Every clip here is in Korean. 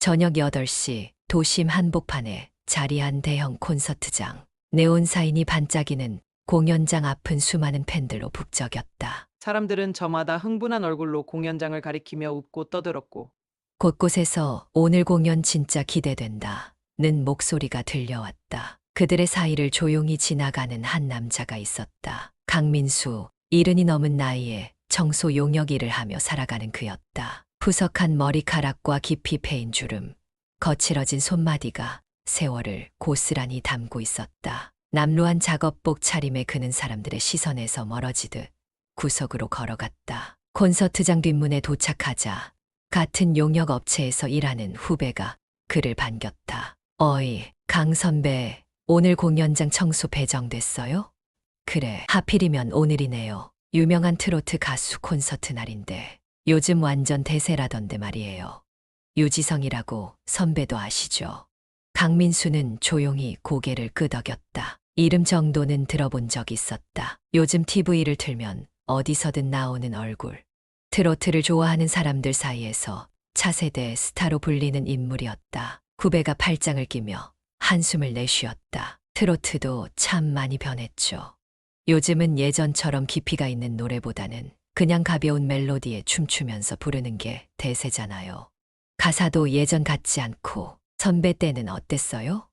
저녁 8시 도심 한복판에 자리한 대형 콘서트장. 네온 사인이 반짝이는 공연장 앞은 수많은 팬들로 북적였다. 사람들은 저마다 흥분한 얼굴로 공연장을 가리키며 웃고 떠들었고, 곳곳에서 오늘 공연 진짜 기대된다. 는 목소리가 들려왔다. 그들의 사이를 조용히 지나가는 한 남자가 있었다. 강민수, 70이 넘은 나이에 청소 용역 일을 하며 살아가는 그였다. 푸석한 머리카락과 깊이 패인 주름, 거칠어진 손마디가 세월을 고스란히 담고 있었다. 남루한 작업복 차림에 그는 사람들의 시선에서 멀어지듯 구석으로 걸어갔다. 콘서트장 뒷문에 도착하자 같은 용역 업체에서 일하는 후배가 그를 반겼다. 어이, 강 선배, 오늘 공연장 청소 배정됐어요? 그래, 하필이면 오늘이네요. 유명한 트로트 가수 콘서트 날인데 요즘 완전 대세라던데 말이에요. 유지성이라고 선배도 아시죠? 강민수는 조용히 고개를 끄덕였다. 이름 정도는 들어본 적 있었다. 요즘 TV를 틀면 어디서든 나오는 얼굴. 트로트를 좋아하는 사람들 사이에서 차세대 스타로 불리는 인물이었다. 후배가 팔짱을 끼며 한숨을 내쉬었다. 트로트도 참 많이 변했죠. 요즘은 예전처럼 깊이가 있는 노래보다는 그냥 가벼운 멜로디에 춤추면서 부르는 게 대세잖아요. 가사도 예전 같지 않고 선배 때는 어땠어요?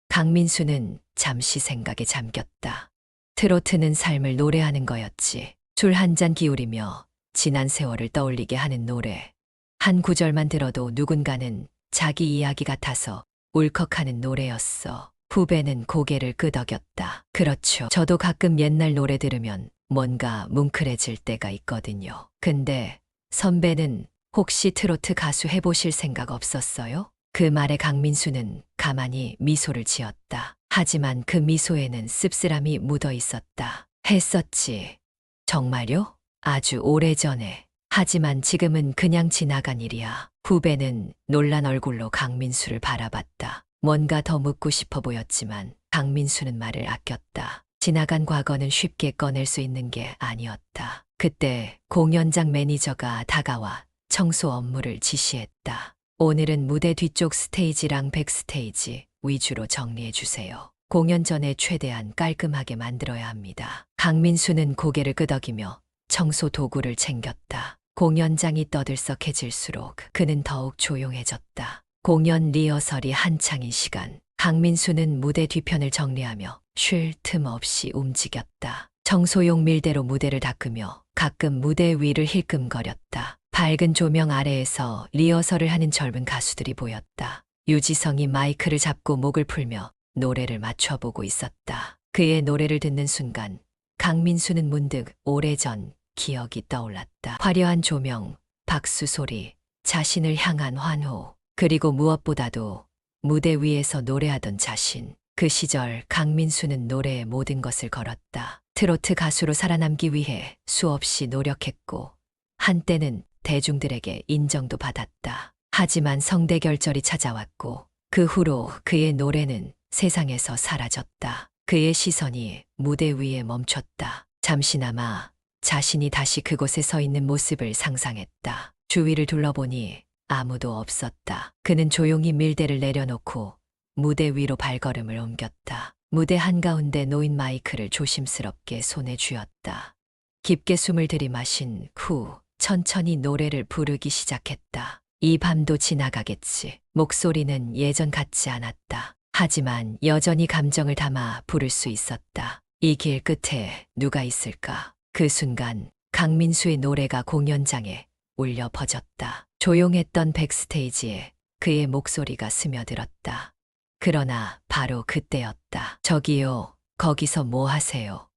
강민수는 잠시 생각에 잠겼다. 트로트는 삶을 노래하는 거였지. 술 한 잔 기울이며 지난 세월을 떠올리게 하는 노래. 한 구절만 들어도 누군가는 자기 이야기 같아서 울컥하는 노래였어. 후배는 고개를 끄덕였다. 그렇죠. 저도 가끔 옛날 노래 들으면 뭔가 뭉클해질 때가 있거든요. 근데 선배는 혹시 트로트 가수 해보실 생각 없었어요? 그 말에 강민수는 가만히 미소를 지었다. 하지만 그 미소에는 씁쓸함이 묻어 있었다. 했었지. 정말요? 아주 오래전에. 하지만 지금은 그냥 지나간 일이야. 후배는 놀란 얼굴로 강민수를 바라봤다. 뭔가 더 묻고 싶어 보였지만 강민수는 말을 아꼈다. 지나간 과거는 쉽게 꺼낼 수 있는 게 아니었다. 그때 공연장 매니저가 다가와 청소 업무를 지시했다. 오늘은 무대 뒤쪽 스테이지랑 백스테이지 위주로 정리해 주세요. 공연 전에 최대한 깔끔하게 만들어야 합니다. 강민수는 고개를 끄덕이며 청소 도구를 챙겼다. 공연장이 떠들썩해질수록 그는 더욱 조용해졌다. 공연 리허설이 한창인 시간, 강민수는 무대 뒤편을 정리하며 쉴 틈 없이 움직였다. 청소용 밀대로 무대를 닦으며 가끔 무대 위를 힐끔거렸다. 밝은 조명 아래에서 리허설을 하는 젊은 가수들이 보였다. 유지성이 마이크를 잡고 목을 풀며 노래를 맞춰보고 있었다. 그의 노래를 듣는 순간 강민수는 문득 오래전 기억이 떠올랐다. 화려한 조명, 박수 소리, 자신을 향한 환호, 그리고 무엇보다도 무대 위에서 노래하던 자신. 그 시절 강민수는 노래에 모든 것을 걸었다. 트로트 가수로 살아남기 위해 수없이 노력했고 한때는 대중들에게 인정도 받았다. 하지만 성대결절이 찾아왔고 그 후로 그의 노래는 세상에서 사라졌다. 그의 시선이 무대 위에 멈췄다. 잠시나마 자신이 다시 그곳에 서 있는 모습을 상상했다. 주위를 둘러보니 아무도 없었다. 그는 조용히 밀대를 내려놓고 무대 위로 발걸음을 옮겼다. 무대 한가운데 놓인 마이크를 조심스럽게 손에 쥐었다. 깊게 숨을 들이마신 후 천천히 노래를 부르기 시작했다. 이 밤도 지나가겠지. 목소리는 예전 같지 않았다. 하지만 여전히 감정을 담아 부를 수 있었다. 이 길 끝에 누가 있을까? 그 순간 강민수의 노래가 공연장에 울려 퍼졌다. 조용했던 백스테이지에 그의 목소리가 스며들었다. 그러나 바로 그때였다. 저기요, 거기서 뭐 하세요?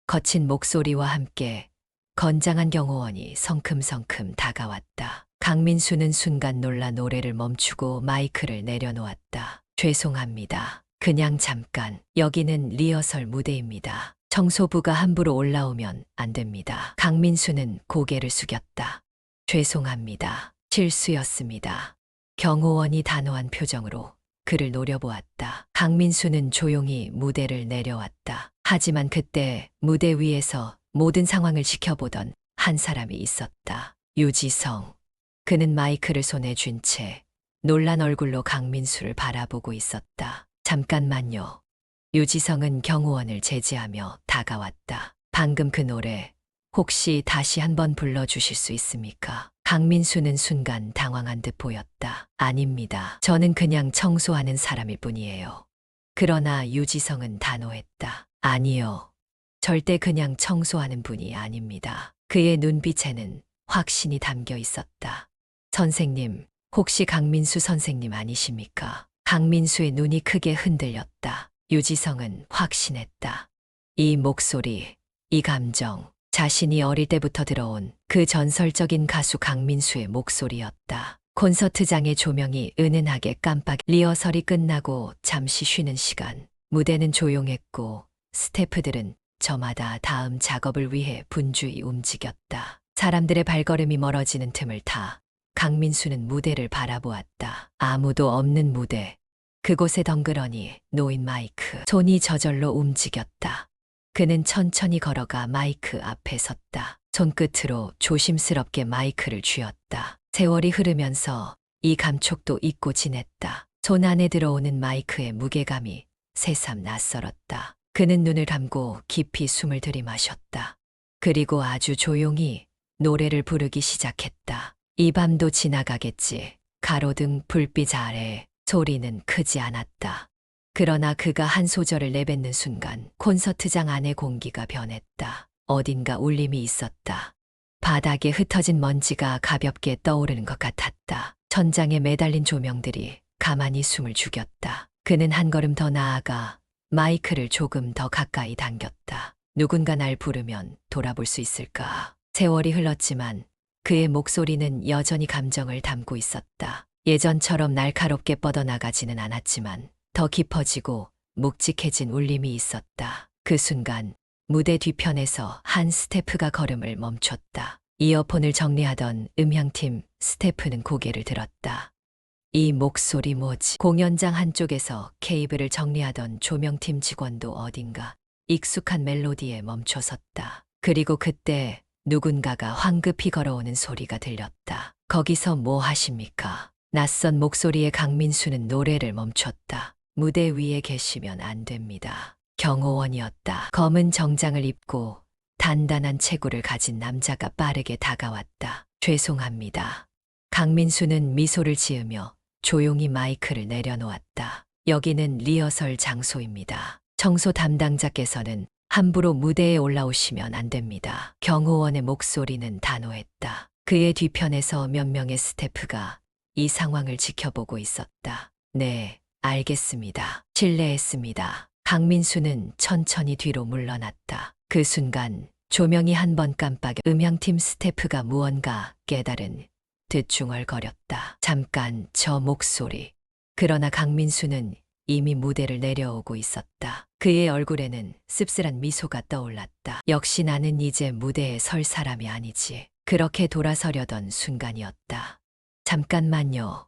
거친 목소리와 함께 건장한 경호원이 성큼성큼 다가왔다. 강민수는 순간 놀라 노래를 멈추고 마이크를 내려놓았다. 죄송합니다. 그냥 잠깐. 여기는 리허설 무대입니다. 청소부가 함부로 올라오면 안 됩니다. 강민수는 고개를 숙였다. 죄송합니다. 실수였습니다. 경호원이 단호한 표정으로 그를 노려보았다. 강민수는 조용히 무대를 내려왔다. 하지만 그때 무대 위에서 모든 상황을 지켜보던 한 사람이 있었다. 유지성. 그는 마이크를 손에 쥔 채 놀란 얼굴로 강민수를 바라보고 있었다. 잠깐만요. 유지성은 경호원을 제지하며 다가왔다. 방금 그 노래 혹시 다시 한번 불러주실 수 있습니까? 강민수는 순간 당황한 듯 보였다. 아닙니다. 저는 그냥 청소하는 사람일 뿐이에요. 그러나 유지성은 단호했다. 아니요. 절대 그냥 청소하는 분이 아닙니다. 그의 눈빛에는 확신이 담겨 있었다. 선생님, 혹시 강민수 선생님 아니십니까? 강민수의 눈이 크게 흔들렸다. 유지성은 확신했다. 이 목소리, 이 감정, 자신이 어릴 때부터 들어온 그 전설적인 가수 강민수의 목소리였다. 콘서트장의 조명이 은은하게 깜빡 리허설이 끝나고 잠시 쉬는 시간. 무대는 조용했고 스태프들은 저마다 다음 작업을 위해 분주히 움직였다. 사람들의 발걸음이 멀어지는 틈을 타 강민수는 무대를 바라보았다. 아무도 없는 무대. 그곳에 덩그러니 놓인 마이크. 손이 저절로 움직였다. 그는 천천히 걸어가 마이크 앞에 섰다. 손끝으로 조심스럽게 마이크를 쥐었다. 세월이 흐르면서 이 감촉도 잊고 지냈다. 손 안에 들어오는 마이크의 무게감이 새삼 낯설었다. 그는 눈을 감고 깊이 숨을 들이마셨다. 그리고 아주 조용히 노래를 부르기 시작했다. 이 밤도 지나가겠지. 가로등 불빛 아래 소리는 크지 않았다. 그러나 그가 한 소절을 내뱉는 순간 콘서트장 안의 공기가 변했다. 어딘가 울림이 있었다. 바닥에 흩어진 먼지가 가볍게 떠오르는 것 같았다. 천장에 매달린 조명들이 가만히 숨을 죽였다. 그는 한 걸음 더 나아가 마이크를 조금 더 가까이 당겼다. 누군가 날 부르면 돌아볼 수 있을까? 세월이 흘렀지만 그의 목소리는 여전히 감정을 담고 있었다. 예전처럼 날카롭게 뻗어나가지는 않았지만 더 깊어지고 묵직해진 울림이 있었다. 그 순간 무대 뒤편에서 한 스태프가 걸음을 멈췄다. 이어폰을 정리하던 음향팀 스태프는 고개를 들었다. 이 목소리 뭐지? 공연장 한쪽에서 케이블을 정리하던 조명팀 직원도 어딘가 익숙한 멜로디에 멈춰섰다. 그리고 그때 누군가가 황급히 걸어오는 소리가 들렸다. 거기서 뭐 하십니까? 낯선 목소리에 강민수는 노래를 멈췄다. 무대 위에 계시면 안 됩니다. 경호원이었다. 검은 정장을 입고 단단한 체구를 가진 남자가 빠르게 다가왔다. 죄송합니다. 강민수는 미소를 지으며 조용히 마이크를 내려놓았다. 여기는 리허설 장소입니다. 청소 담당자께서는 함부로 무대에 올라오시면 안 됩니다. 경호원의 목소리는 단호했다. 그의 뒤편에서 몇 명의 스태프가 이 상황을 지켜보고 있었다. 네, 알겠습니다. 실례했습니다. 강민수는 천천히 뒤로 물러났다. 그 순간 조명이 한 번 깜빡여 음향팀 스태프가 무언가 깨달은 듯 중얼거렸다. 잠깐 저 목소리. 그러나 강민수는 이미 무대를 내려오고 있었다. 그의 얼굴에는 씁쓸한 미소가 떠올랐다. 역시 나는 이제 무대에 설 사람이 아니지. 그렇게 돌아서려던 순간이었다. 잠깐만요.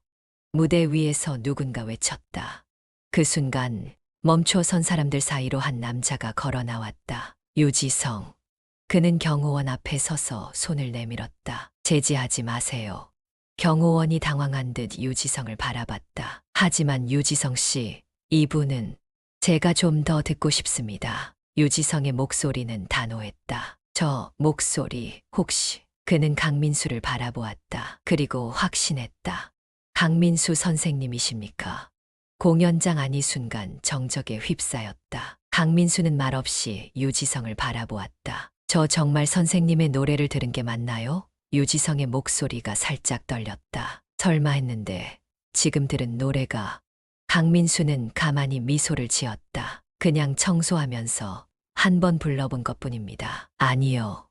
무대 위에서 누군가 외쳤다. 그 순간 멈춰 선 사람들 사이로 한 남자가 걸어 나왔다. 유지성. 그는 경호원 앞에 서서 손을 내밀었다. 제지하지 마세요. 경호원이 당황한 듯 유지성을 바라봤다. 하지만 유지성 씨, 이분은 제가 좀 더 듣고 싶습니다. 유지성의 목소리는 단호했다. 저 목소리 혹시? 그는 강민수를 바라보았다. 그리고 확신했다. 강민수 선생님이십니까? 공연장 안이 순간 정적에 휩싸였다. 강민수는 말없이 유지성을 바라보았다. 저 정말 선생님의 노래를 들은 게 맞나요? 유지성의 목소리가 살짝 떨렸다. 설마 했는데 지금 들은 노래가. 강민수는 가만히 미소를 지었다. 그냥 청소하면서 한 번 불러본 것뿐입니다. 아니요.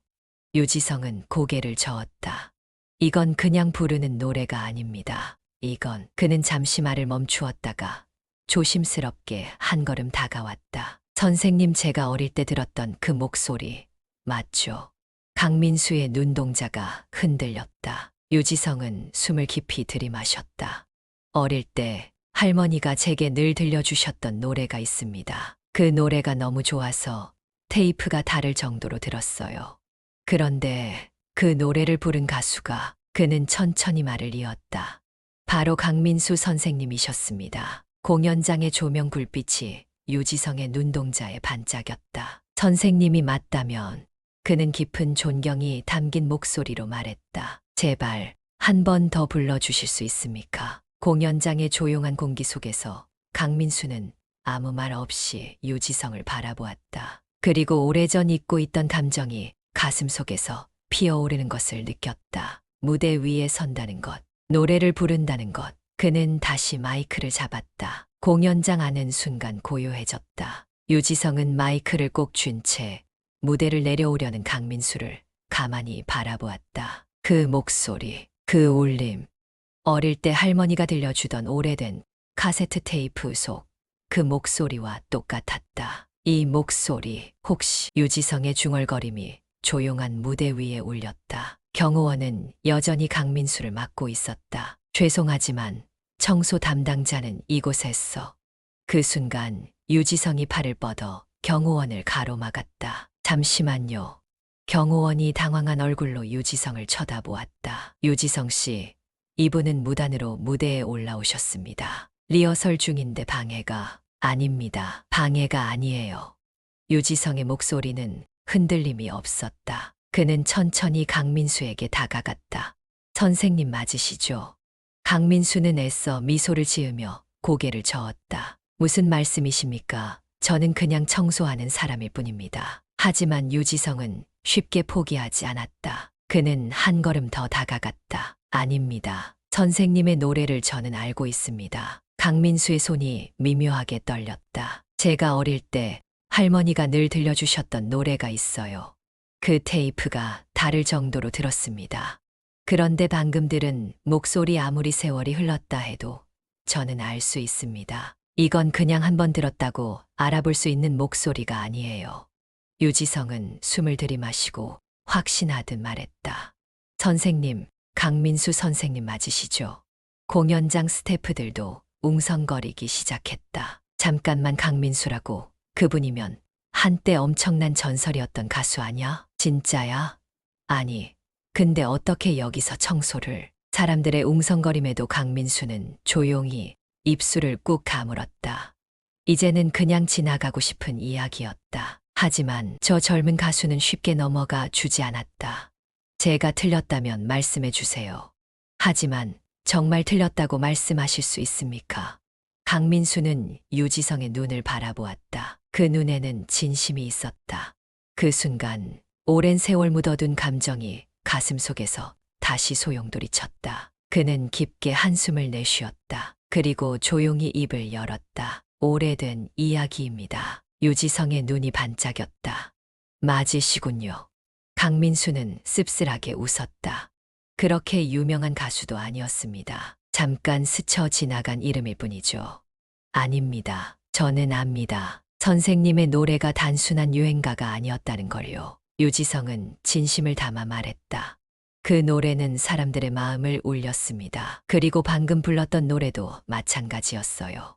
유지성은 고개를 저었다. 이건 그냥 부르는 노래가 아닙니다. 이건. 그는 잠시 말을 멈추었다가 조심스럽게 한 걸음 다가왔다. 선생님, 제가 어릴 때 들었던 그 목소리 맞죠? 강민수의 눈동자가 흔들렸다. 유지성은 숨을 깊이 들이마셨다. 어릴 때 할머니가 제게 늘 들려주셨던 노래가 있습니다. 그 노래가 너무 좋아서 테이프가 닳을 정도로 들었어요. 그런데 그 노래를 부른 가수가. 그는 천천히 말을 이었다. 바로 강민수 선생님이셨습니다. 공연장의 조명 불빛이 유지성의 눈동자에 반짝였다. 선생님이 맞다면 그는 깊은 존경이 담긴 목소리로 말했다. 제발 한 번 더 불러주실 수 있습니까? 공연장의 조용한 공기 속에서 강민수는 아무 말 없이 유지성을 바라보았다. 그리고 오래전 잊고 있던 감정이 가슴 속에서 피어오르는 것을 느꼈다. 무대 위에 선다는 것, 노래를 부른다는 것. 그는 다시 마이크를 잡았다. 공연장 안은 순간 고요해졌다. 유지성은 마이크를 꼭 쥔 채 무대를 내려오려는 강민수를 가만히 바라보았다. 그 목소리, 그 울림. 어릴 때 할머니가 들려주던 오래된 카세트 테이프 속 그 목소리와 똑같았다. 이 목소리, 혹시 유지성의 중얼거림이 조용한 무대 위에 울렸다. 경호원은 여전히 강민수를 맡고 있었다. 죄송하지만 청소 담당자는 이곳에서. 그 순간 유지성이 팔을 뻗어 경호원을 가로막았다. 잠시만요. 경호원이 당황한 얼굴로 유지성을 쳐다보았다. 유지성 씨, 이분은 무단으로 무대에 올라오셨습니다. 리허설 중인데 방해가 아닙니다. 방해가 아니에요. 유지성의 목소리는 흔들림이 없었다. 그는 천천히 강민수에게 다가갔다. 선생님 맞으시죠? 강민수는 애써 미소를 지으며 고개를 저었다. 무슨 말씀이십니까? 저는 그냥 청소하는 사람일 뿐입니다. 하지만 유지성은 쉽게 포기하지 않았다. 그는 한 걸음 더 다가갔다. 아닙니다. 선생님의 노래를 저는 알고 있습니다. 강민수의 손이 미묘하게 떨렸다. 제가 어릴 때 할머니가 늘 들려주셨던 노래가 있어요. 그 테이프가 다를 정도로 들었습니다. 그런데 방금 들은 목소리 아무리 세월이 흘렀다 해도 저는 알 수 있습니다. 이건 그냥 한 번 들었다고 알아볼 수 있는 목소리가 아니에요. 유지성은 숨을 들이마시고 확신하듯 말했다. 선생님, 강민수 선생님 맞으시죠? 공연장 스태프들도 웅성거리기 시작했다. 잠깐만 강민수라고. 그분이면 한때 엄청난 전설이었던 가수 아냐? 진짜야? 아니, 근데 어떻게 여기서 청소를? 사람들의 웅성거림에도 강민수는 조용히 입술을 꾹 가물었다. 이제는 그냥 지나가고 싶은 이야기였다. 하지만 저 젊은 가수는 쉽게 넘어가 주지 않았다. 제가 틀렸다면 말씀해 주세요. 하지만 정말 틀렸다고 말씀하실 수 있습니까? 강민수는 유지성의 눈을 바라보았다. 그 눈에는 진심이 있었다. 그 순간 오랜 세월 묻어둔 감정이 가슴 속에서 다시 소용돌이쳤다. 그는 깊게 한숨을 내쉬었다. 그리고 조용히 입을 열었다. 오래된 이야기입니다. 유지성의 눈이 반짝였다. 맞으시군요. 강민수는 씁쓸하게 웃었다. 그렇게 유명한 가수도 아니었습니다. 잠깐 스쳐 지나간 이름일 뿐이죠. 아닙니다. 저는 압니다. 선생님의 노래가 단순한 유행가가 아니었다는 걸요. 유지성은 진심을 담아 말했다. 그 노래는 사람들의 마음을 울렸습니다. 그리고 방금 불렀던 노래도 마찬가지였어요.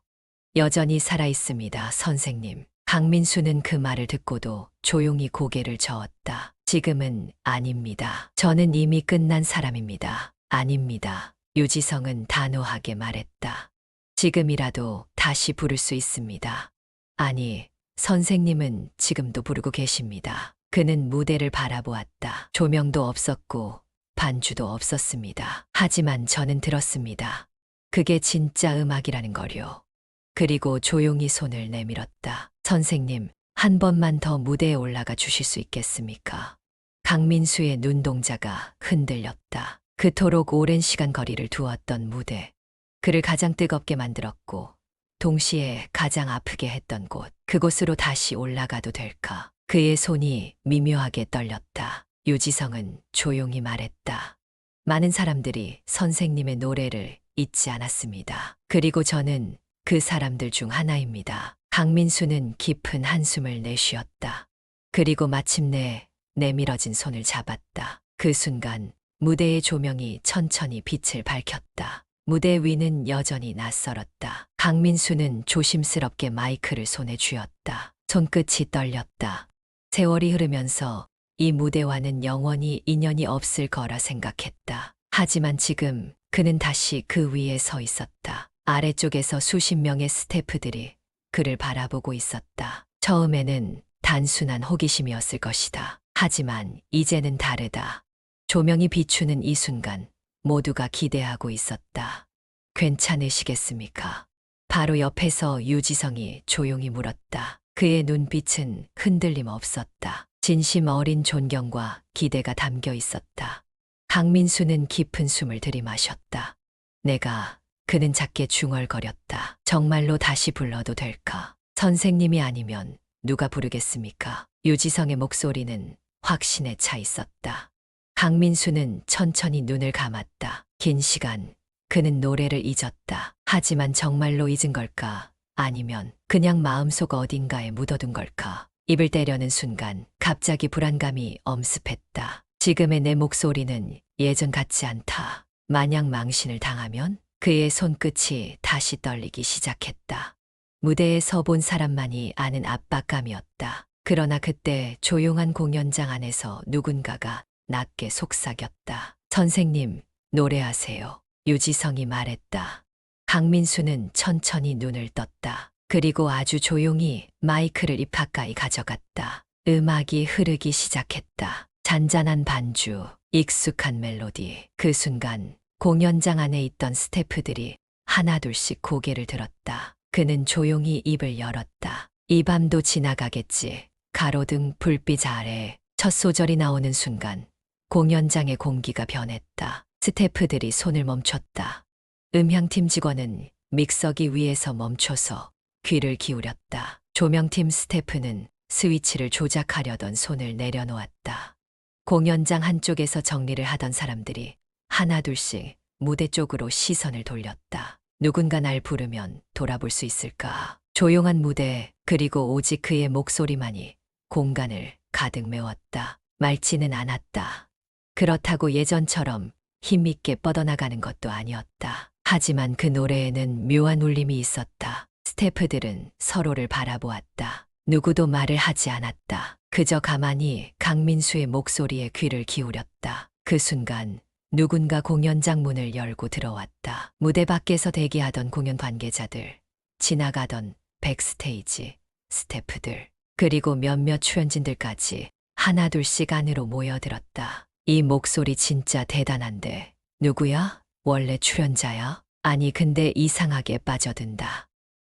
여전히 살아있습니다, 선생님. 강민수는 그 말을 듣고도 조용히 고개를 저었다. 지금은 아닙니다. 저는 이미 끝난 사람입니다. 아닙니다. 유지성은 단호하게 말했다. 지금이라도 다시 부를 수 있습니다. 아니, 선생님은 지금도 부르고 계십니다. 그는 무대를 바라보았다. 조명도 없었고 반주도 없었습니다. 하지만 저는 들었습니다. 그게 진짜 음악이라는 걸요. 그리고 조용히 손을 내밀었다. 선생님, 한 번만 더 무대에 올라가 주실 수 있겠습니까? 강민수의 눈동자가 흔들렸다. 그토록 오랜 시간 거리를 두었던 무대. 그를 가장 뜨겁게 만들었고 동시에 가장 아프게 했던 곳. 그곳으로 다시 올라가도 될까? 그의 손이 미묘하게 떨렸다. 유지성은 조용히 말했다. 많은 사람들이 선생님의 노래를 잊지 않았습니다. 그리고 저는 그 사람들 중 하나입니다. 강민수는 깊은 한숨을 내쉬었다. 그리고 마침내 내밀어진 손을 잡았다. 그 순간 무대의 조명이 천천히 빛을 밝혔다. 무대 위는 여전히 낯설었다. 강민수는 조심스럽게 마이크를 손에 쥐었다. 손끝이 떨렸다. 세월이 흐르면서 이 무대와는 영원히 인연이 없을 거라 생각했다. 하지만 지금 그는 다시 그 위에 서 있었다. 아래쪽에서 수십 명의 스태프들이 그를 바라보고 있었다. 처음에는 단순한 호기심이었을 것이다. 하지만 이제는 다르다. 조명이 비추는 이 순간 모두가 기대하고 있었다. 괜찮으시겠습니까? 바로 옆에서 유지성이 조용히 물었다. 그의 눈빛은 흔들림 없었다. 진심 어린 존경과 기대가 담겨 있었다. 강민수는 깊은 숨을 들이마셨다. 그는 작게 중얼거렸다. 정말로 다시 불러도 될까? 선생님이 아니면 누가 부르겠습니까? 유지성의 목소리는 확신에 차 있었다. 강민수는 천천히 눈을 감았다. 긴 시간 그는 노래를 잊었다. 하지만 정말로 잊은 걸까? 아니면 그냥 마음속 어딘가에 묻어둔 걸까? 입을 떼려는 순간 갑자기 불안감이 엄습했다. 지금의 내 목소리는 예전 같지 않다. 만약 망신을 당하면? 그의 손끝이 다시 떨리기 시작했다. 무대에 서본 사람만이 아는 압박감이었다. 그러나 그때 조용한 공연장 안에서 누군가가 낮게 속삭였다. 선생님, 노래하세요. 유지성이 말했다. 강민수는 천천히 눈을 떴다. 그리고 아주 조용히 마이크를 입 가까이 가져갔다. 음악이 흐르기 시작했다. 잔잔한 반주, 익숙한 멜로디. 그 순간 공연장 안에 있던 스태프들이 하나둘씩 고개를 들었다. 그는 조용히 입을 열었다. 이 밤도 지나가겠지. 가로등 불빛 아래 첫 소절이 나오는 순간 공연장의 공기가 변했다. 스태프들이 손을 멈췄다. 음향팀 직원은 믹서기 위에서 멈춰서 귀를 기울였다. 조명팀 스태프는 스위치를 조작하려던 손을 내려놓았다. 공연장 한쪽에서 정리를 하던 사람들이 하나둘씩 무대 쪽으로 시선을 돌렸다. 누군가 날 부르면 돌아볼 수 있을까? 조용한 무대, 그리고 오직 그의 목소리만이 공간을 가득 메웠다. 맑지는 않았다. 그렇다고 예전처럼 힘있게 뻗어나가는 것도 아니었다. 하지만 그 노래에는 묘한 울림이 있었다. 스태프들은 서로를 바라보았다. 누구도 말을 하지 않았다. 그저 가만히 강민수의 목소리에 귀를 기울였다. 그 순간 누군가 공연장 문을 열고 들어왔다. 무대 밖에서 대기하던 공연 관계자들, 지나가던 백스테이지 스태프들, 그리고 몇몇 출연진들까지 하나둘씩 안으로 모여들었다. 이 목소리 진짜 대단한데 누구야? 원래 출연자야? 아니 근데 이상하게 빠져든다.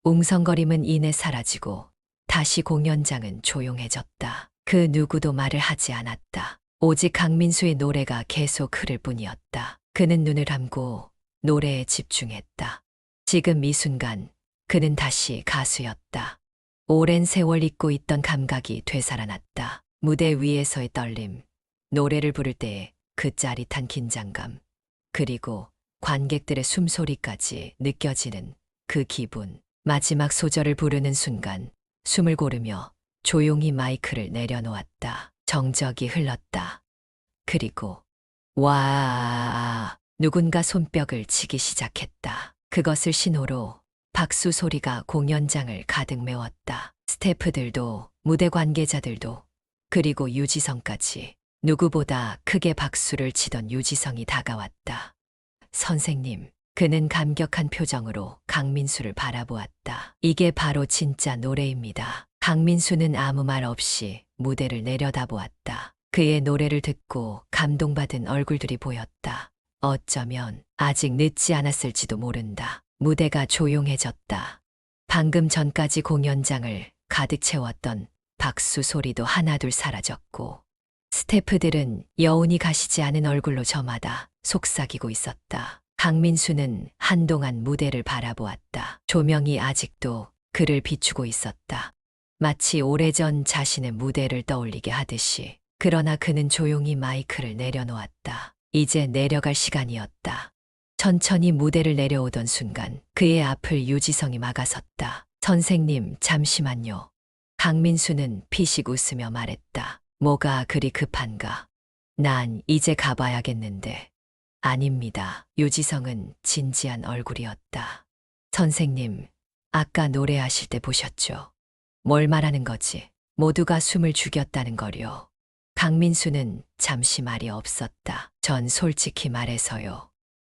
웅성거림은 이내 사라지고 다시 공연장은 조용해졌다. 그 누구도 말을 하지 않았다. 오직 강민수의 노래가 계속 흐를 뿐이었다. 그는 눈을 감고 노래에 집중했다. 지금 이 순간 그는 다시 가수였다. 오랜 세월 잊고 있던 감각이 되살아났다. 무대 위에서의 떨림, 노래를 부를 때의 그 짜릿한 긴장감, 그리고 관객들의 숨소리까지 느껴지는 그 기분. 마지막 소절을 부르는 순간 숨을 고르며 조용히 마이크를 내려놓았다. 정적이 흘렀다. 그리고 와, 누군가 손뼉을 치기 시작했다. 그것을 신호로 박수 소리가 공연장을 가득 메웠다. 스태프들도, 무대 관계자들도, 그리고 유지성까지 누구보다 크게 박수를 치던 유지성이 다가왔다. 선생님, 그는 감격한 표정으로 강민수를 바라보았다. 이게 바로 진짜 노래입니다. 강민수는 아무 말 없이 무대를 내려다보았다. 그의 노래를 듣고 감동받은 얼굴들이 보였다. 어쩌면 아직 늦지 않았을지도 모른다. 무대가 조용해졌다. 방금 전까지 공연장을 가득 채웠던 박수 소리도 하나둘 사라졌고, 스태프들은 여운이 가시지 않은 얼굴로 저마다 속삭이고 있었다. 강민수는 한동안 무대를 바라보았다. 조명이 아직도 그를 비추고 있었다. 마치 오래전 자신의 무대를 떠올리게 하듯이. 그러나 그는 조용히 마이크를 내려놓았다. 이제 내려갈 시간이었다. 천천히 무대를 내려오던 순간 그의 앞을 유지성이 막아섰다. 선생님, 잠시만요. 강민수는 피식 웃으며 말했다. 뭐가 그리 급한가? 난 이제 가봐야겠는데. 아닙니다. 유지성은 진지한 얼굴이었다. 선생님, 아까 노래하실 때 보셨죠? 뭘 말하는 거지? 모두가 숨을 죽였다는 거요. 강민수는 잠시 말이 없었다. 전 솔직히 말해서요.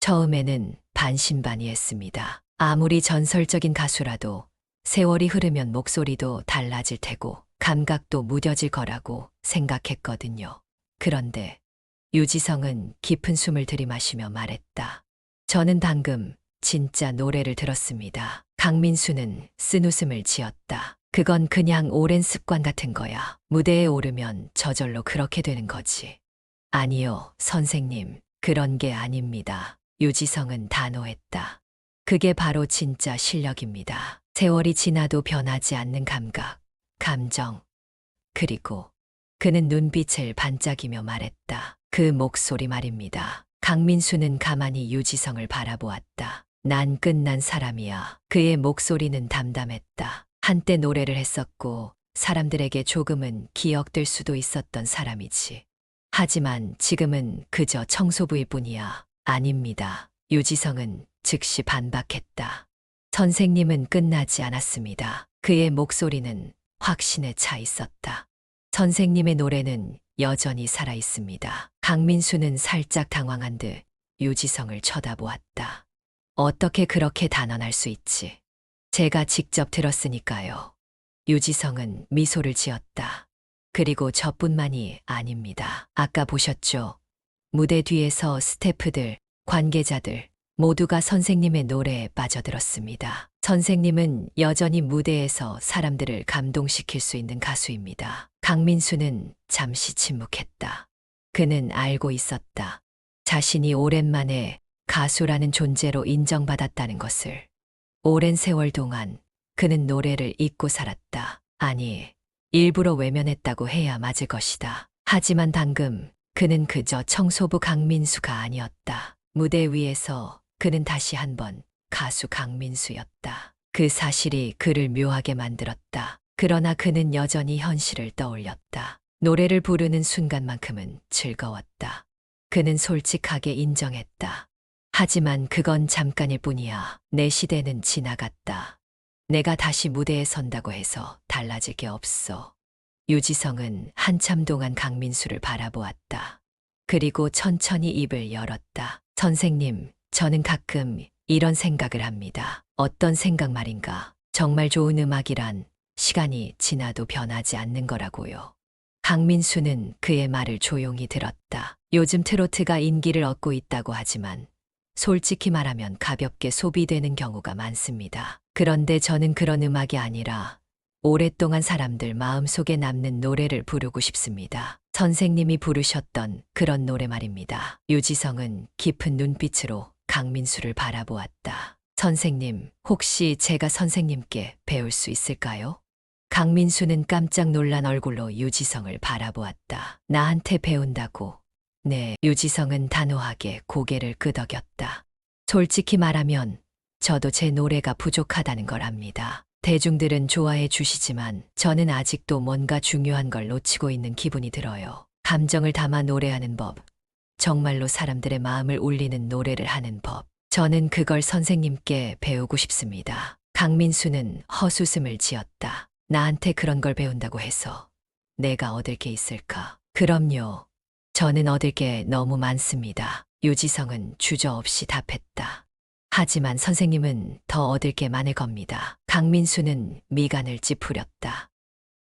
처음에는 반신반의했습니다. 아무리 전설적인 가수라도 세월이 흐르면 목소리도 달라질 테고 감각도 무뎌질 거라고 생각했거든요. 그런데 유지성은 깊은 숨을 들이마시며 말했다. 저는 방금 진짜 노래를 들었습니다. 강민수는 쓴웃음을 지었다. 그건 그냥 오랜 습관 같은 거야. 무대에 오르면 저절로 그렇게 되는 거지. 아니요, 선생님. 그런 게 아닙니다. 유지성은 단호했다. 그게 바로 진짜 실력입니다. 세월이 지나도 변하지 않는 감각, 감정. 그리고 그는 눈빛을 반짝이며 말했다. 그 목소리 말입니다. 강민수는 가만히 유지성을 바라보았다. 난 끝난 사람이야. 그의 목소리는 담담했다. 한때 노래를 했었고 사람들에게 조금은 기억될 수도 있었던 사람이지. 하지만 지금은 그저 청소부일 뿐이야. 아닙니다. 유지성은 즉시 반박했다. 선생님은 끝나지 않았습니다. 그의 목소리는 확신에 차 있었다. 선생님의 노래는 여전히 살아 있습니다. 강민수는 살짝 당황한 듯 유지성을 쳐다보았다. 어떻게 그렇게 단언할 수 있지? 제가 직접 들었으니까요. 유지성은 미소를 지었다. 그리고 저뿐만이 아닙니다. 아까 보셨죠? 무대 뒤에서 스태프들, 관계자들 모두가 선생님의 노래에 빠져들었습니다. 선생님은 여전히 무대에서 사람들을 감동시킬 수 있는 가수입니다. 강민수는 잠시 침묵했다. 그는 알고 있었다. 자신이 오랜만에 가수라는 존재로 인정받았다는 것을. 오랜 세월 동안 그는 노래를 잊고 살았다. 아니, 일부러 외면했다고 해야 맞을 것이다. 하지만 방금 그는 그저 청소부 강민수가 아니었다. 무대 위에서 그는 다시 한번 가수 강민수였다. 그 사실이 그를 묘하게 만들었다. 그러나 그는 여전히 현실을 떠올렸다. 노래를 부르는 순간만큼은 즐거웠다. 그는 솔직하게 인정했다. 하지만 그건 잠깐일 뿐이야. 내 시대는 지나갔다. 내가 다시 무대에 선다고 해서 달라질 게 없어. 유지성은 한참 동안 강민수를 바라보았다. 그리고 천천히 입을 열었다. 선생님, 저는 가끔 이런 생각을 합니다. 어떤 생각 말인가? 정말 좋은 음악이란 시간이 지나도 변하지 않는 거라고요. 강민수는 그의 말을 조용히 들었다. 요즘 트로트가 인기를 얻고 있다고 하지만 솔직히 말하면 가볍게 소비되는 경우가 많습니다. 그런데 저는 그런 음악이 아니라 오랫동안 사람들 마음속에 남는 노래를 부르고 싶습니다. 선생님이 부르셨던 그런 노래 말입니다. 유지성은 깊은 눈빛으로 강민수를 바라보았다. 선생님, 혹시 제가 선생님께 배울 수 있을까요? 강민수는 깜짝 놀란 얼굴로 유지성을 바라보았다. 나한테 배운다고? 네, 유지성은 단호하게 고개를 끄덕였다. 솔직히 말하면 저도 제 노래가 부족하다는 걸 압니다. 대중들은 좋아해 주시지만 저는 아직도 뭔가 중요한 걸 놓치고 있는 기분이 들어요. 감정을 담아 노래하는 법, 정말로 사람들의 마음을 울리는 노래를 하는 법. 저는 그걸 선생님께 배우고 싶습니다. 강민수는 헛웃음을 지었다. 나한테 그런 걸 배운다고 해서 내가 얻을 게 있을까? 그럼요. 저는 얻을 게 너무 많습니다. 유지성은 주저없이 답했다. 하지만 선생님은 더 얻을 게 많을 겁니다. 강민수는 미간을 찌푸렸다.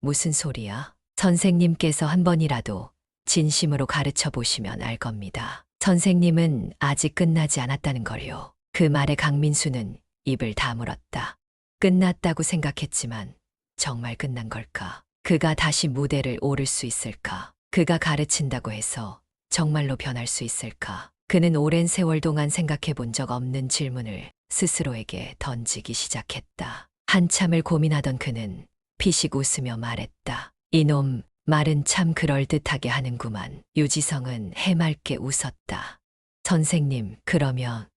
무슨 소리야? 선생님께서 한 번이라도 진심으로 가르쳐 보시면 알 겁니다. 선생님은 아직 끝나지 않았다는 걸요. 그 말에 강민수는 입을 다물었다. 끝났다고 생각했지만 정말 끝난 걸까? 그가 다시 무대를 오를 수 있을까? 그가 가르친다고 해서 정말로 변할 수 있을까? 그는 오랜 세월 동안 생각해 본 적 없는 질문을 스스로에게 던지기 시작했다. 한참을 고민하던 그는 피식 웃으며 말했다. 이놈, 말은 참 그럴듯하게 하는구만. 유지성은 해맑게 웃었다. 선생님, 그러면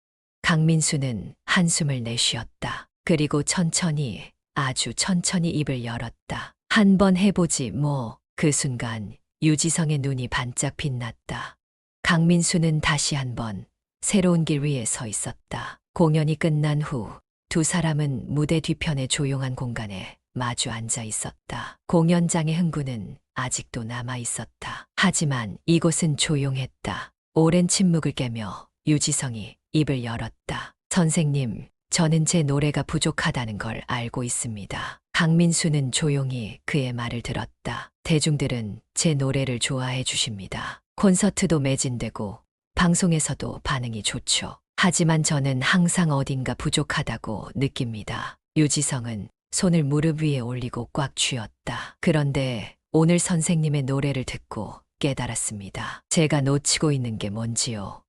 강민수는 한숨을 내쉬었다. 그리고 천천히, 아주 천천히 입을 열었다. 한번 해보지 뭐. 그 순간 유지성의 눈이 반짝 빛났다. 강민수는 다시 한번 새로운 길 위에 서 있었다. 공연이 끝난 후 두 사람은 무대 뒤편의 조용한 공간에 마주 앉아 있었다. 공연장의 흥분은 아직도 남아 있었다. 하지만 이곳은 조용했다. 오랜 침묵을 깨며 유지성이 입을 열었다. 선생님, 저는 제 노래가 부족하다는 걸 알고 있습니다. 강민수는 조용히 그의 말을 들었다. 대중들은 제 노래를 좋아해 주십니다. 콘서트도 매진되고 방송에서도 반응이 좋죠. 하지만 저는 항상 어딘가 부족하다고 느낍니다. 유지성은 손을 무릎 위에 올리고 꽉 쥐었다. 그런데 오늘 선생님의 노래를 듣고 깨달았습니다. 제가 놓치고 있는 게 뭔지요.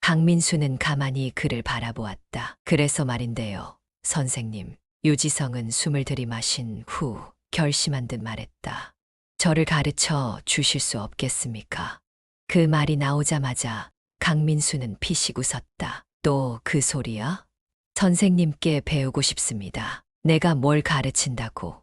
강민수는 가만히 그를 바라보았다. 그래서 말인데요, 선생님. 유지성은 숨을 들이마신 후 결심한 듯 말했다. 저를 가르쳐 주실 수 없겠습니까? 그 말이 나오자마자 강민수는 피식 웃었다. 또 그 소리야? 선생님께 배우고 싶습니다. 내가 뭘 가르친다고?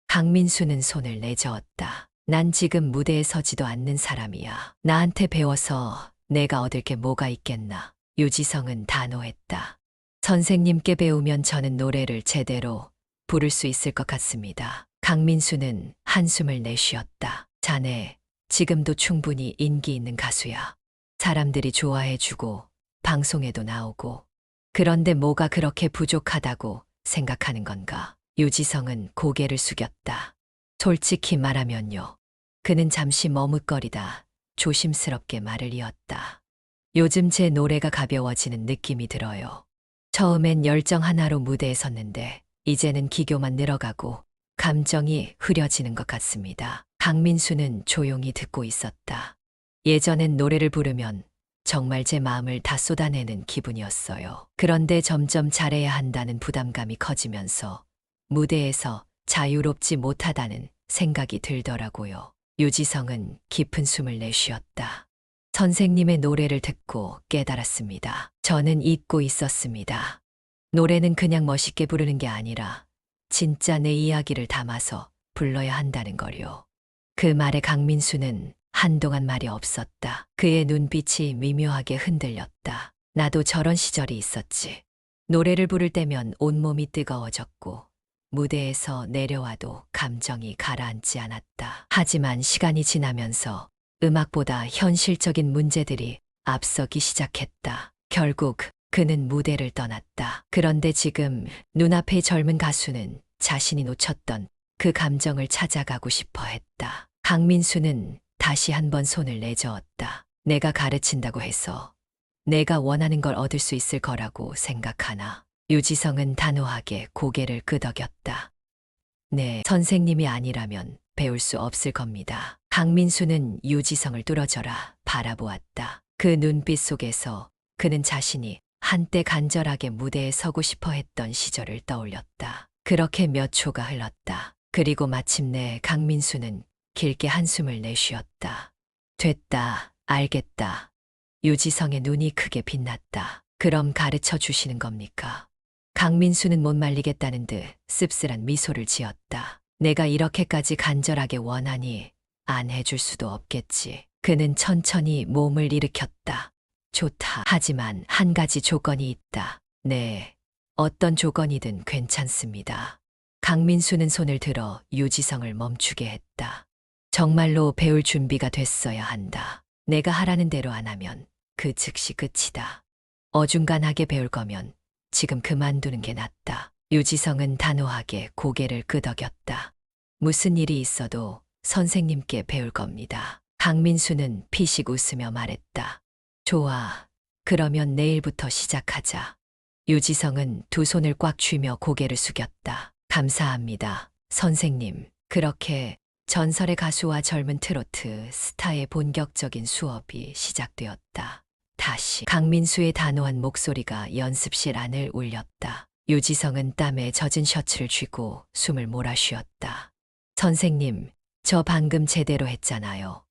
강민수는 손을 내저었다. 난 지금 무대에 서지도 않는 사람이야. 나한테 배워서 내가 얻을 게 뭐가 있겠나. 유지성은 단호했다. 선생님께 배우면 저는 노래를 제대로 부를 수 있을 것 같습니다. 강민수는 한숨을 내쉬었다. 자네, 지금도 충분히 인기 있는 가수야. 사람들이 좋아해주고 방송에도 나오고. 그런데 뭐가 그렇게 부족하다고 생각하는 건가? 유지성은 고개를 숙였다. 솔직히 말하면요. 그는 잠시 머뭇거리다 조심스럽게 말을 이었다. 요즘 제 노래가 가벼워지는 느낌이 들어요. 처음엔 열정 하나로 무대에 섰는데 이제는 기교만 늘어가고 감정이 흐려지는 것 같습니다. 강민수는 조용히 듣고 있었다. 예전엔 노래를 부르면 정말 제 마음을 다 쏟아내는 기분이었어요. 그런데 점점 잘해야 한다는 부담감이 커지면서 무대에서 자유롭지 못하다는 생각이 들더라고요. 유지성은 깊은 숨을 내쉬었다. 선생님의 노래를 듣고 깨달았습니다. 저는 잊고 있었습니다. 노래는 그냥 멋있게 부르는 게 아니라 진짜 내 이야기를 담아서 불러야 한다는 거요. 그 말에 강민수는 한동안 말이 없었다. 그의 눈빛이 미묘하게 흔들렸다. 나도 저런 시절이 있었지. 노래를 부를 때면 온몸이 뜨거워졌고 무대에서 내려와도 감정이 가라앉지 않았다. 하지만 시간이 지나면서 음악보다 현실적인 문제들이 앞서기 시작했다. 결국 그는 무대를 떠났다. 그런데 지금 눈앞의 젊은 가수는 자신이 놓쳤던 그 감정을 찾아가고 싶어 했다. 강민수는 다시 한번 손을 내저었다. 내가 가르친다고 해서 내가 원하는 걸 얻을 수 있을 거라고 생각하나? 유지성은 단호하게 고개를 끄덕였다. 네, 선생님이 아니라면 배울 수 없을 겁니다. 강민수는 유지성을 뚫어져라 바라보았다. 그 눈빛 속에서 그는 자신이 한때 간절하게 무대에 서고 싶어 했던 시절을 떠올렸다. 그렇게 몇 초가 흘렀다. 그리고 마침내 강민수는 길게 한숨을 내쉬었다. 됐다, 알겠다. 유지성의 눈이 크게 빛났다. 그럼 가르쳐 주시는 겁니까? 강민수는 못 말리겠다는 듯 씁쓸한 미소를 지었다. 내가 이렇게까지 간절하게 원하니 안 해줄 수도 없겠지. 그는 천천히 몸을 일으켰다. 좋다. 하지만 한 가지 조건이 있다. 네, 어떤 조건이든 괜찮습니다. 강민수는 손을 들어 유지성을 멈추게 했다. 정말로 배울 준비가 됐어야 한다. 내가 하라는 대로 안 하면 그 즉시 끝이다. 어중간하게 배울 거면 지금 그만두는 게 낫다. 유지성은 단호하게 고개를 끄덕였다. 무슨 일이 있어도 선생님께 배울 겁니다. 강민수는 피식 웃으며 말했다. 좋아. 그러면 내일부터 시작하자. 유지성은 두 손을 꽉 쥐며 고개를 숙였다. 감사합니다, 선생님. 그렇게 전설의 가수와 젊은 트로트 스타의 본격적인 수업이 시작되었다. 다시 강민수의 단호한 목소리가 연습실 안을 울렸다. 유지성은 땀에 젖은 셔츠를 쥐고 숨을 몰아쉬었다. 선생님, 저 방금 제대로 했잖아요.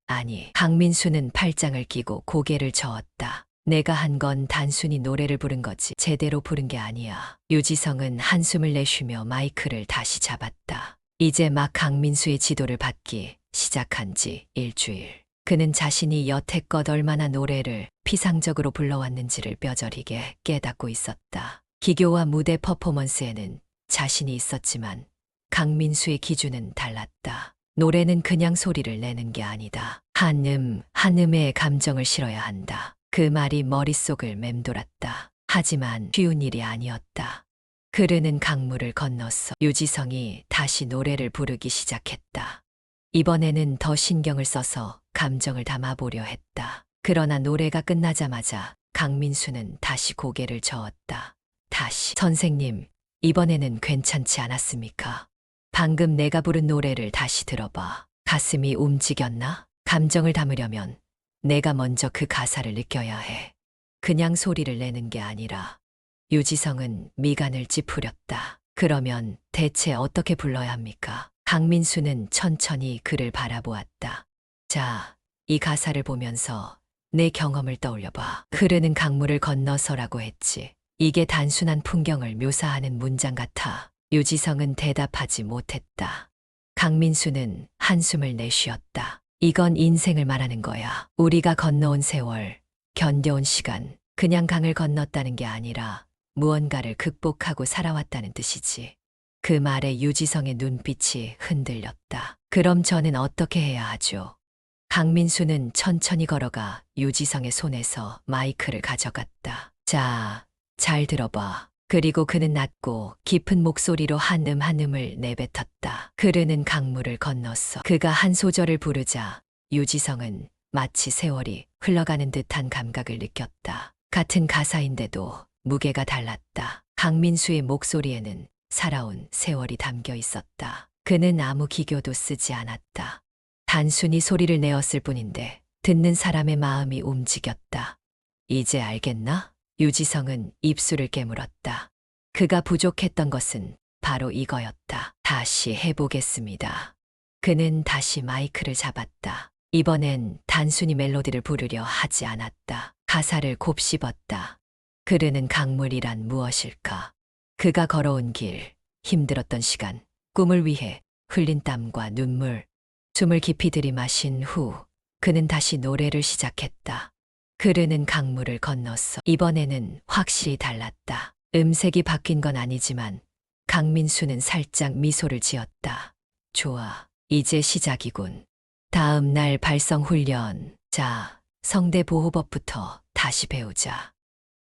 아니, 강민수는 팔짱을 끼고 고개를 저었다. 내가 한 건 단순히 노래를 부른 거지 제대로 부른 게 아니야. 유지성은 한숨을 내쉬며 마이크를 다시 잡았다. 이제 막 강민수의 지도를 받기 시작한 지 일주일. 그는 자신이 여태껏 얼마나 노래를 피상적으로 불러왔는지를 뼈저리게 깨닫고 있었다. 기교와 무대 퍼포먼스에는 자신이 있었지만 강민수의 기준은 달랐다. 노래는 그냥 소리를 내는 게 아니다. 한음에 감정을 실어야 한다. 그 말이 머릿속을 맴돌았다. 하지만 쉬운 일이 아니었다. 흐르는 강물을 건넜어. 유지성이 다시 노래를 부르기 시작했다. 이번에는 더 신경을 써서 감정을 담아보려 했다. 그러나 노래가 끝나자마자 강민수는 다시 고개를 저었다. 다시, 선생님, 이번에는 괜찮지 않았습니까? 방금 내가 부른 노래를 다시 들어봐. 가슴이 움직였나? 감정을 담으려면 내가 먼저 그 가사를 느껴야 해. 그냥 소리를 내는 게 아니라. 유지성은 미간을 찌푸렸다. 그러면 대체 어떻게 불러야 합니까? 강민수는 천천히 그를 바라보았다. 자, 이 가사를 보면서 내 경험을 떠올려봐. 흐르는 강물을 건너서라고 했지. 이게 단순한 풍경을 묘사하는 문장 같아. 유지성은 대답하지 못했다. 강민수는 한숨을 내쉬었다. 이건 인생을 말하는 거야. 우리가 건너온 세월, 견뎌온 시간, 그냥 강을 건넜다는 게 아니라 무언가를 극복하고 살아왔다는 뜻이지. 그 말에 유지성의 눈빛이 흔들렸다. 그럼 저는 어떻게 해야 하죠? 강민수는 천천히 걸어가 유지성의 손에서 마이크를 가져갔다. 자, 잘 들어봐. 그리고 그는 낮고 깊은 목소리로 한 한 음을 내뱉었다. 흐르는 강물을 건넜어. 그가 한 소절을 부르자 유지성은 마치 세월이 흘러가는 듯한 감각을 느꼈다. 같은 가사인데도 무게가 달랐다. 강민수의 목소리에는 살아온 세월이 담겨 있었다. 그는 아무 기교도 쓰지 않았다. 단순히 소리를 내었을 뿐인데 듣는 사람의 마음이 움직였다. 이제 알겠나? 유지성은 입술을 깨물었다. 그가 부족했던 것은 바로 이거였다. 다시 해보겠습니다. 그는 다시 마이크를 잡았다. 이번엔 단순히 멜로디를 부르려 하지 않았다. 가사를 곱씹었다. 흐르는 강물이란 무엇일까? 그가 걸어온 길, 힘들었던 시간, 꿈을 위해 흘린 땀과 눈물, 숨을 깊이 들이마신 후 그는 다시 노래를 시작했다. 흐르는 강물을 건넜어. 이번에는 확실히 달랐다. 음색이 바뀐 건 아니지만 강민수는 살짝 미소를 지었다. 좋아, 이제 시작이군. 다음 날 발성 훈련. 자, 성대 보호법부터 다시 배우자.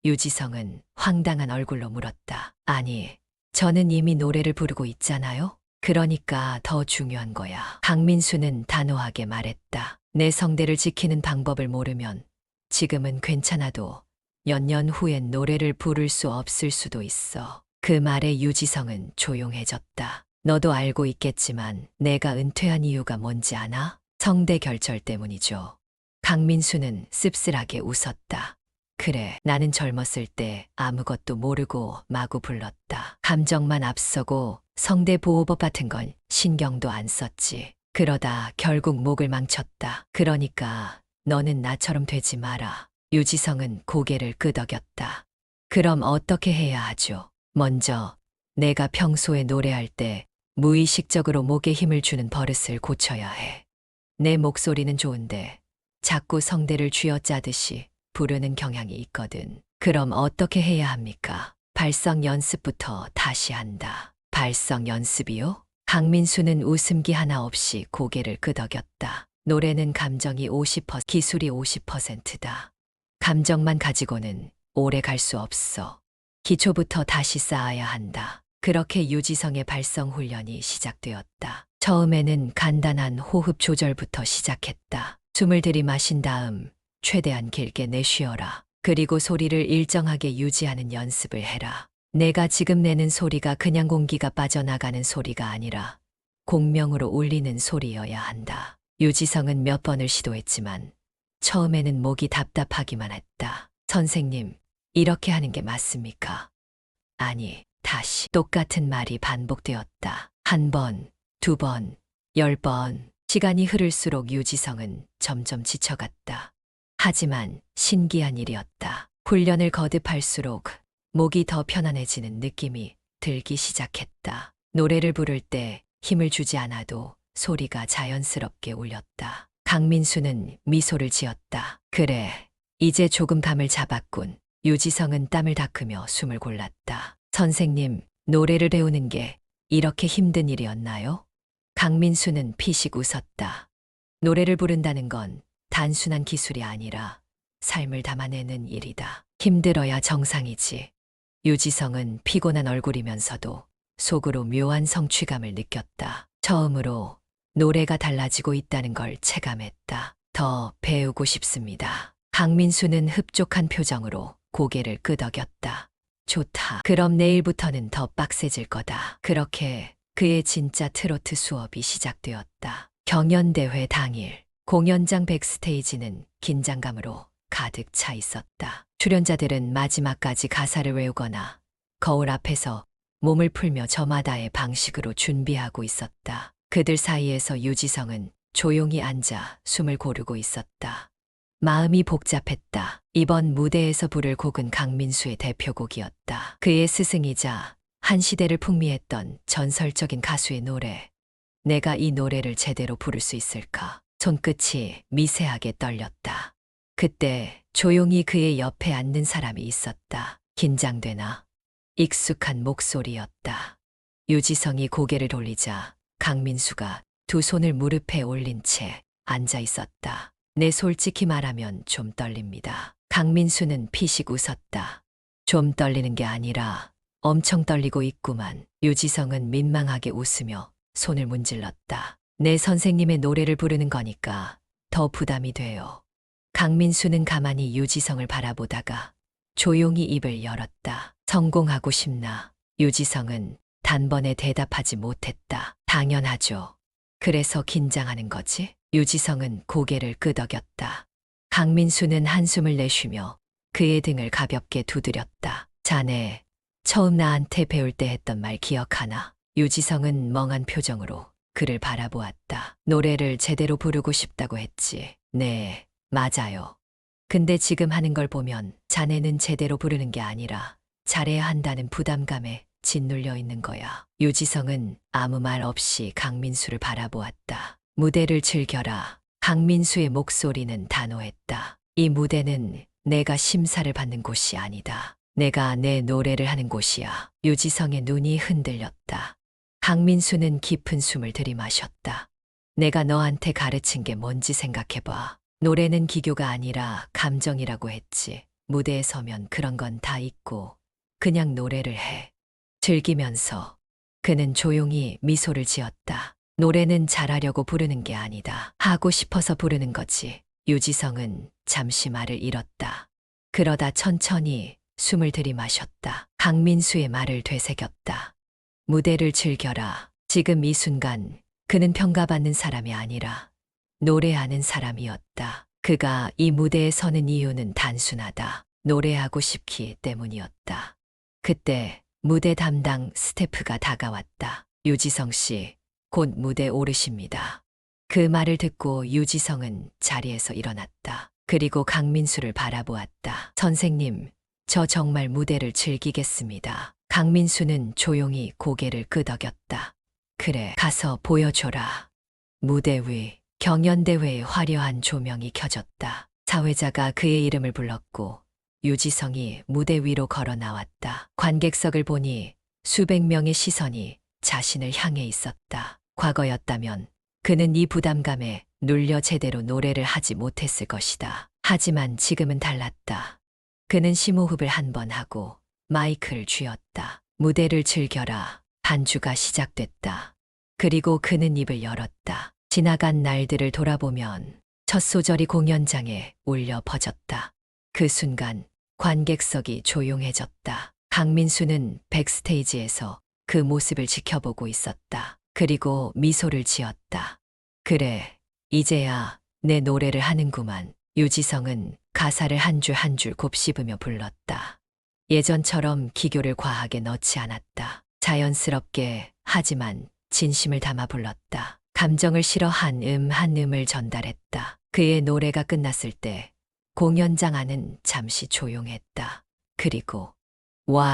유지성은 황당한 얼굴로 물었다. 아니, 저는 이미 노래를 부르고 있잖아요? 그러니까 더 중요한 거야. 강민수는 단호하게 말했다. 내 성대를 지키는 방법을 모르면 지금은 괜찮아도 몇 년 후엔 노래를 부를 수 없을 수도 있어. 그 말에 유지성은 조용해졌다. 너도 알고 있겠지만 내가 은퇴한 이유가 뭔지 아나? 성대 결절 때문이죠. 강민수는 씁쓸하게 웃었다. 그래, 나는 젊었을 때 아무것도 모르고 마구 불렀다. 감정만 앞서고 성대 보호법 같은 건 신경도 안 썼지. 그러다 결국 목을 망쳤다. 그러니까 너는 나처럼 되지 마라. 유지성은 고개를 끄덕였다. 그럼 어떻게 해야 하죠? 먼저 내가 평소에 노래할 때 무의식적으로 목에 힘을 주는 버릇을 고쳐야 해. 내 목소리는 좋은데 자꾸 성대를 쥐어짜듯이 부르는 경향이 있거든. 그럼 어떻게 해야 합니까? 발성 연습부터 다시 한다. 발성 연습이요? 강민수는 웃음기 하나 없이 고개를 끄덕였다. 노래는 감정이 50%, 기술이 50%다. 감정만 가지고는 오래 갈 수 없어. 기초부터 다시 쌓아야 한다. 그렇게 유지성의 발성 훈련이 시작되었다. 처음에는 간단한 호흡 조절부터 시작했다. 숨을 들이마신 다음 최대한 길게 내쉬어라. 그리고 소리를 일정하게 유지하는 연습을 해라. 내가 지금 내는 소리가 그냥 공기가 빠져나가는 소리가 아니라 공명으로 울리는 소리여야 한다. 유지성은 몇 번을 시도했지만 처음에는 목이 답답하기만 했다. 선생님, 이렇게 하는 게 맞습니까? 아니, 다시 똑같은 말이 반복되었다. 한 번, 두 번, 10번. 시간이 흐를수록 유지성은 점점 지쳐갔다. 하지만 신기한 일이었다. 훈련을 거듭할수록 목이 더 편안해지는 느낌이 들기 시작했다. 노래를 부를 때 힘을 주지 않아도 소리가 자연스럽게 울렸다. 강민수는 미소를 지었다. 그래, 이제 조금 감을 잡았군. 유지성은 땀을 닦으며 숨을 골랐다. 선생님, 노래를 배우는 게 이렇게 힘든 일이었나요? 강민수는 피식 웃었다. 노래를 부른다는 건 단순한 기술이 아니라 삶을 담아내는 일이다. 힘들어야 정상이지. 유지성은 피곤한 얼굴이면서도 속으로 묘한 성취감을 느꼈다. 처음으로 노래가 달라지고 있다는 걸 체감했다. 더 배우고 싶습니다. 강민수는 흡족한 표정으로 고개를 끄덕였다. 좋다. 그럼 내일부터는 더 빡세질 거다. 그렇게 그의 진짜 트로트 수업이 시작되었다. 경연대회 당일 공연장 백스테이지는 긴장감으로 가득 차 있었다. 출연자들은 마지막까지 가사를 외우거나 거울 앞에서 몸을 풀며 저마다의 방식으로 준비하고 있었다. 그들 사이에서 유지성은 조용히 앉아 숨을 고르고 있었다. 마음이 복잡했다. 이번 무대에서 부를 곡은 강민수의 대표곡이었다. 그의 스승이자 한 시대를 풍미했던 전설적인 가수의 노래. 내가 이 노래를 제대로 부를 수 있을까? 손끝이 미세하게 떨렸다. 그때 조용히 그의 옆에 앉는 사람이 있었다. 긴장되나? 익숙한 목소리였다. 유지성이 고개를 돌리자 강민수가 두 손을 무릎에 올린 채 앉아 있었다. 네, 솔직히 말하면 좀 떨립니다. 강민수는 피식 웃었다. 좀 떨리는 게 아니라 엄청 떨리고 있구만. 유지성은 민망하게 웃으며 손을 문질렀다. 내 선생님의 노래를 부르는 거니까 더 부담이 돼요. 강민수는 가만히 유지성을 바라보다가 조용히 입을 열었다. 성공하고 싶나? 유지성은 단번에 대답하지 못했다. 당연하죠. 그래서 긴장하는 거지? 유지성은 고개를 끄덕였다. 강민수는 한숨을 내쉬며 그의 등을 가볍게 두드렸다. 자네, 처음 나한테 배울 때 했던 말 기억하나? 유지성은 멍한 표정으로 그를 바라보았다. 노래를 제대로 부르고 싶다고 했지. 네, 맞아요. 근데 지금 하는 걸 보면 자네는 제대로 부르는 게 아니라 잘해야 한다는 부담감에 짓눌려 있는 거야. 유지성은 아무 말 없이 강민수를 바라보았다. 무대를 즐겨라. 강민수의 목소리는 단호했다. 이 무대는 내가 심사를 받는 곳이 아니다. 내가 내 노래를 하는 곳이야. 유지성의 눈이 흔들렸다. 강민수는 깊은 숨을 들이마셨다. 내가 너한테 가르친 게 뭔지 생각해봐. 노래는 기교가 아니라 감정이라고 했지. 무대에 서면 그런 건 다 잊고 그냥 노래를 해. 즐기면서. 그는 조용히 미소를 지었다. 노래는 잘하려고 부르는 게 아니다. 하고 싶어서 부르는 거지. 유지성은 잠시 말을 잃었다. 그러다 천천히 숨을 들이마셨다. 강민수의 말을 되새겼다. 무대를 즐겨라. 지금 이 순간 그는 평가받는 사람이 아니라 노래하는 사람이었다. 그가 이 무대에 서는 이유는 단순하다. 노래하고 싶기 때문이었다. 그때 무대 담당 스태프가 다가왔다. 유지성 씨, 곧 무대 오르십니다. 그 말을 듣고 유지성은 자리에서 일어났다. 그리고 강민수를 바라보았다. 선생님, 저 정말 무대를 즐기겠습니다. 강민수는 조용히 고개를 끄덕였다. 그래, 가서 보여줘라. 무대 위 경연대회의 화려한 조명이 켜졌다. 사회자가 그의 이름을 불렀고 유지성이 무대 위로 걸어 나왔다. 관객석을 보니 수백 명의 시선이 자신을 향해 있었다. 과거였다면 그는 이 부담감에 눌려 제대로 노래를 하지 못했을 것이다. 하지만 지금은 달랐다. 그는 심호흡을 한 번 하고 마이크를 쥐었다. 무대를 즐겨라. 반주가 시작됐다. 그리고 그는 입을 열었다. 지나간 날들을 돌아보면 첫 소절이 공연장에 울려 퍼졌다. 그 순간 관객석이 조용해졌다. 강민수는 백스테이지에서 그 모습을 지켜보고 있었다. 그리고 미소를 지었다. 그래, 이제야 내 노래를 하는구만. 유지성은 가사를 한 줄 한 줄 곱씹으며 불렀다. 예전처럼 기교를 과하게 넣지 않았다. 자연스럽게 하지만 진심을 담아 불렀다. 감정을 실어 한 한 음을 전달했다. 그의 노래가 끝났을 때 공연장 안은 잠시 조용했다. 그리고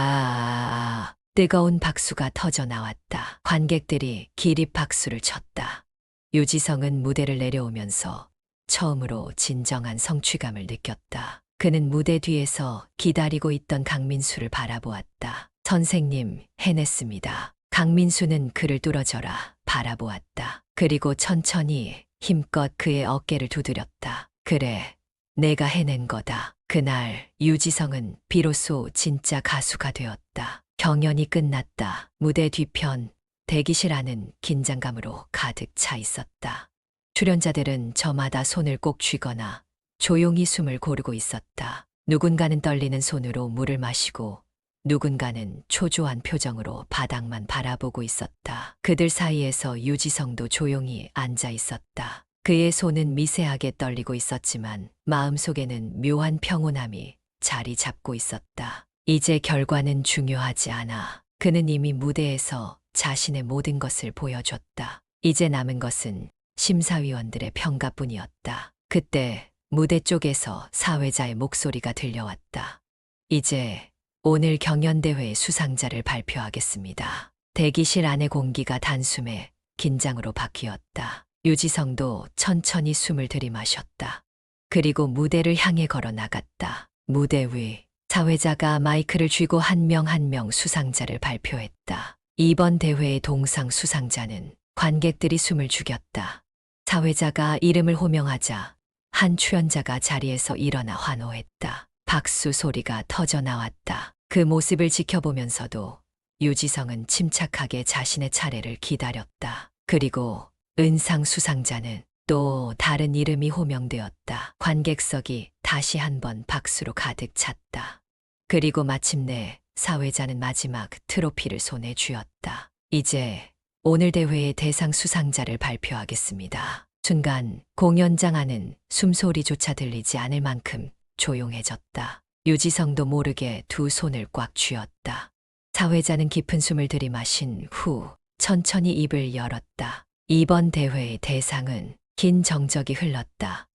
와, 뜨거운 박수가 터져 나왔다. 관객들이 기립 박수를 쳤다. 유지성은 무대를 내려오면서 처음으로 진정한 성취감을 느꼈다. 그는 무대 뒤에서 기다리고 있던 강민수를 바라보았다. 선생님, 해냈습니다. 강민수는 그를 뚫어져라 바라보았다. 그리고 천천히 힘껏 그의 어깨를 두드렸다. 그래, 내가 해낸 거다. 그날 유지성은 비로소 진짜 가수가 되었다. 경연이 끝났다. 무대 뒤편 대기실 안은 긴장감으로 가득 차 있었다. 출연자들은 저마다 손을 꼭 쥐거나 조용히 숨을 고르고 있었다. 누군가는 떨리는 손으로 물을 마시고 누군가는 초조한 표정으로 바닥만 바라보고 있었다. 그들 사이에서 유지성도 조용히 앉아 있었다. 그의 손은 미세하게 떨리고 있었지만 마음속에는 묘한 평온함이 자리 잡고 있었다. 이제 결과는 중요하지 않아. 그는 이미 무대에서 자신의 모든 것을 보여줬다. 이제 남은 것은 심사위원들의 평가뿐이었다. 그때 무대 쪽에서 사회자의 목소리가 들려왔다. 이제 오늘 경연대회 수상자를 발표하겠습니다. 대기실 안의 공기가 단숨에 긴장으로 바뀌었다. 유지성도 천천히 숨을 들이마셨다. 그리고 무대를 향해 걸어 나갔다. 무대 위 사회자가 마이크를 쥐고 한 명 한 명 수상자를 발표했다. 이번 대회의 동상 수상자는 관객들이 숨을 죽였다. 사회자가 이름을 호명하자 한 출연자가 자리에서 일어나 환호했다. 박수 소리가 터져 나왔다. 그 모습을 지켜보면서도 유지성은 침착하게 자신의 차례를 기다렸다. 그리고 은상 수상자는 또 다른 이름이 호명되었다. 관객석이 다시 한번 박수로 가득 찼다. 그리고 마침내 사회자는 마지막 트로피를 손에 쥐었다. 이제 오늘 대회의 대상 수상자를 발표하겠습니다. 순간 공연장 안은 숨소리조차 들리지 않을 만큼 조용해졌다. 유지성도 모르게 두 손을 꽉 쥐었다. 사회자는 깊은 숨을 들이마신 후 천천히 입을 열었다. 이번 대회의 대상은 긴 정적이 흘렀다.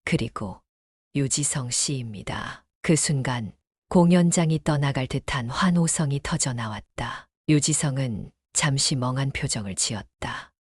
그리고 유지성 씨입니다. 그 순간 공연장이 떠나갈 듯한 환호성이 터져 나왔다. 유지성은 잠시 멍한 표정을 지었다.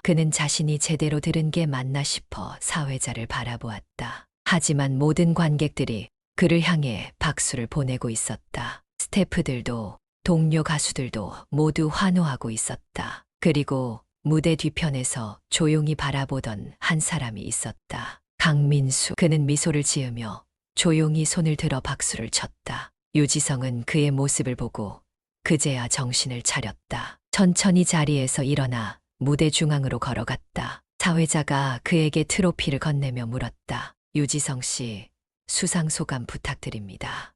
그는 자신이 제대로 들은 게 맞나 싶어 사회자를 바라보았다. 하지만 모든 관객들이 그를 향해 박수를 보내고 있었다. 스태프들도 동료 가수들도 모두 환호하고 있었다. 그리고 무대 뒤편에서 조용히 바라보던 한 사람이 있었다. 강민수. 그는 미소를 지으며 조용히 손을 들어 박수를 쳤다. 유지성은 그의 모습을 보고 그제야 정신을 차렸다. 천천히 자리에서 일어나 무대 중앙으로 걸어갔다. 사회자가 그에게 트로피를 건네며 물었다. 유지성 씨, 수상 소감 부탁드립니다.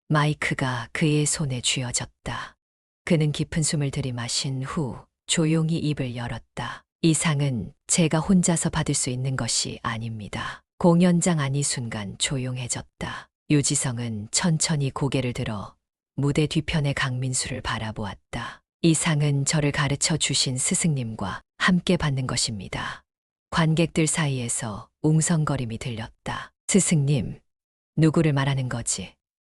마이크가 그의 손에 쥐어졌다. 그는 깊은 숨을 들이마신 후 조용히 입을 열었다. 이 상은 제가 혼자서 받을 수 있는 것이 아닙니다. 공연장 안이 순간 조용해졌다. 유지성은 천천히 고개를 들어 무대 뒤편의 강민수를 바라보았다. 이 상은 저를 가르쳐 주신 스승님과 함께 받는 것입니다. 관객들 사이에서 웅성거림이 들렸다. 스승님, 누구를 말하는 거지?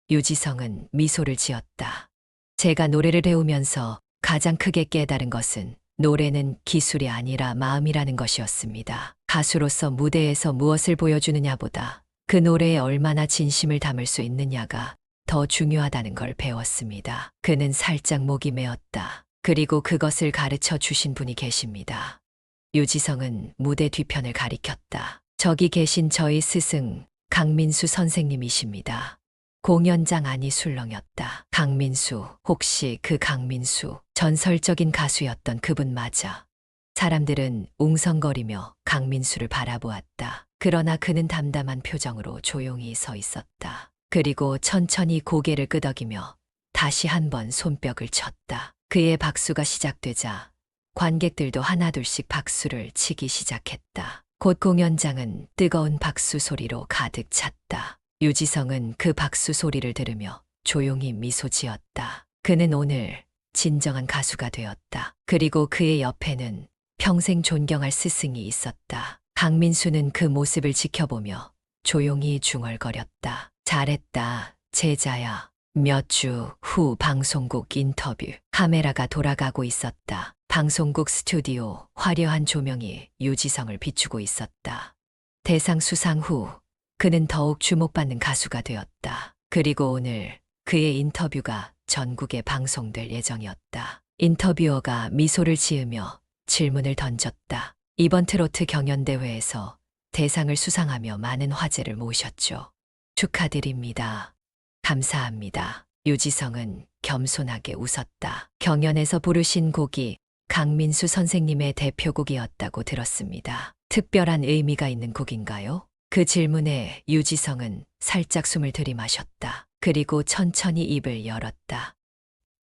유지성은 미소를 지었다. 제가 노래를 배우면서 가장 크게 깨달은 것은 노래는 기술이 아니라 마음이라는 것이었습니다. 가수로서 무대에서 무엇을 보여주느냐보다 그 노래에 얼마나 진심을 담을 수 있느냐가 더 중요하다는 걸 배웠습니다. 그는 살짝 목이 메었다. 그리고 그것을 가르쳐 주신 분이 계십니다. 유지성은 무대 뒤편을 가리켰다. 저기 계신 저희 스승 강민수 선생님이십니다. 공연장 안이 술렁였다. 강민수, 혹시 그 강민수, 전설적인 가수였던 그분 맞아? 사람들은 웅성거리며 강민수를 바라보았다. 그러나 그는 담담한 표정으로 조용히 서 있었다. 그리고 천천히 고개를 끄덕이며 다시 한번 손뼉을 쳤다. 그의 박수가 시작되자 관객들도 하나둘씩 박수를 치기 시작했다. 곧 공연장은 뜨거운 박수 소리로 가득 찼다. 유지성은 그 박수 소리를 들으며 조용히 미소 지었다. 그는 오늘 진정한 가수가 되었다. 그리고 그의 옆에는 평생 존경할 스승이 있었다. 강민수는 그 모습을 지켜보며 조용히 중얼거렸다. 잘했다, 제자야. 몇 주 후 방송국 인터뷰. 카메라가 돌아가고 있었다. 방송국 스튜디오 화려한 조명이 유지성을 비추고 있었다. 대상 수상 후 그는 더욱 주목받는 가수가 되었다. 그리고 오늘 그의 인터뷰가 전국에 방송될 예정이었다. 인터뷰어가 미소를 지으며 질문을 던졌다. 이번 트로트 경연대회에서 대상을 수상하며 많은 화제를 모으셨죠. 축하드립니다. 감사합니다. 유지성은 겸손하게 웃었다. 경연에서 부르신 곡이 강민수 선생님의 대표곡이었다고 들었습니다. 특별한 의미가 있는 곡인가요? 그 질문에 유지성은 살짝 숨을 들이마셨다. 그리고 천천히 입을 열었다.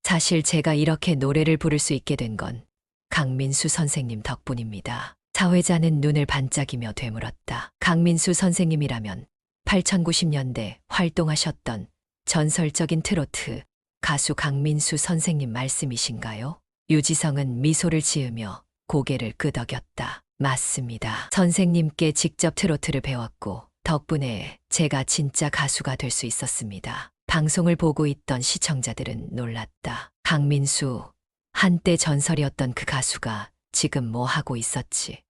사실 제가 이렇게 노래를 부를 수 있게 된 건 강민수 선생님 덕분입니다. 사회자는 눈을 반짝이며 되물었다. 강민수 선생님이라면 8090년대 활동하셨던 전설적인 트로트 가수 강민수 선생님 말씀이신가요? 유지성은 미소를 지으며 고개를 끄덕였다. 맞습니다. 선생님께 직접 트로트를 배웠고 덕분에 제가 진짜 가수가 될 수 있었습니다. 방송을 보고 있던 시청자들은 놀랐다. 강민수, 한때 전설이었던 그 가수가 지금 뭐 하고 있었지?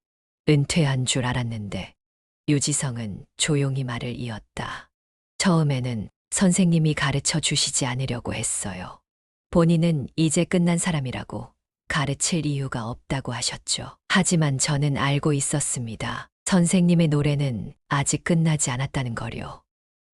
은퇴한 줄 알았는데. 유지성은 조용히 말을 이었다. 처음에는 선생님이 가르쳐 주시지 않으려고 했어요. 본인은 이제 끝난 사람이라고 가르칠 이유가 없다고 하셨죠. 하지만 저는 알고 있었습니다. 선생님의 노래는 아직 끝나지 않았다는 거요.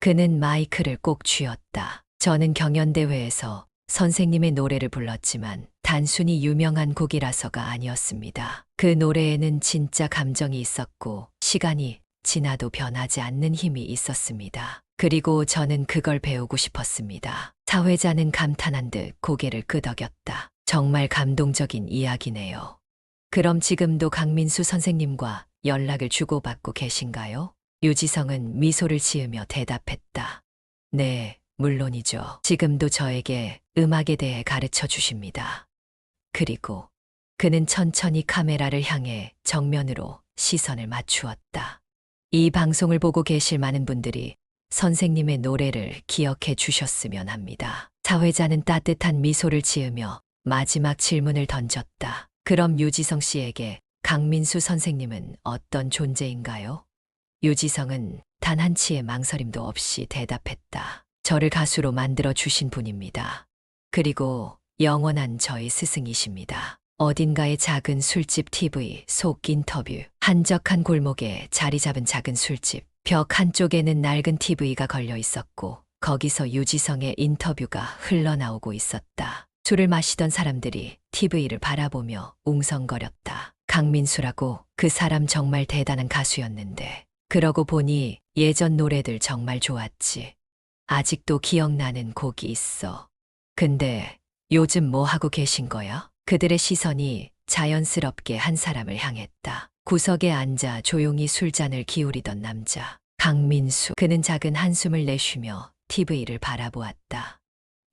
그는 마이크를 꼭 쥐었다. 저는 경연대회에서 선생님의 노래를 불렀지만 단순히 유명한 곡이라서가 아니었습니다. 그 노래에는 진짜 감정이 있었고 시간이 지나도 변하지 않는 힘이 있었습니다. 그리고 저는 그걸 배우고 싶었습니다. 사회자는 감탄한 듯 고개를 끄덕였다. 정말 감동적인 이야기네요. 그럼 지금도 강민수 선생님과 연락을 주고받고 계신가요? 유지성은 미소를 지으며 대답했다. 네, 물론이죠. 지금도 저에게 음악에 대해 가르쳐 주십니다. 그리고 그는 천천히 카메라를 향해 정면으로 시선을 맞추었다. 이 방송을 보고 계실 많은 분들이 선생님의 노래를 기억해 주셨으면 합니다. 사회자는 따뜻한 미소를 지으며 마지막 질문을 던졌다. 그럼 유지성 씨에게 강민수 선생님은 어떤 존재인가요? 유지성은 단 한치의 망설임도 없이 대답했다. 저를 가수로 만들어 주신 분입니다. 그리고 영원한 저의 스승이십니다. 어딘가의 작은 술집 TV 속 인터뷰. 한적한 골목에 자리 잡은 작은 술집. 벽 한쪽에는 낡은 TV가 걸려 있었고 거기서 유지성의 인터뷰가 흘러나오고 있었다. 술을 마시던 사람들이 TV를 바라보며 웅성거렸다. 강민수라고 그 사람 정말 대단한 가수였는데. 그러고 보니 예전 노래들 정말 좋았지. 아직도 기억나는 곡이 있어. 근데 요즘 뭐 하고 계신 거야? 그들의 시선이 자연스럽게 한 사람을 향했다. 구석에 앉아 조용히 술잔을 기울이던 남자. 강민수. 그는 작은 한숨을 내쉬며 TV를 바라보았다.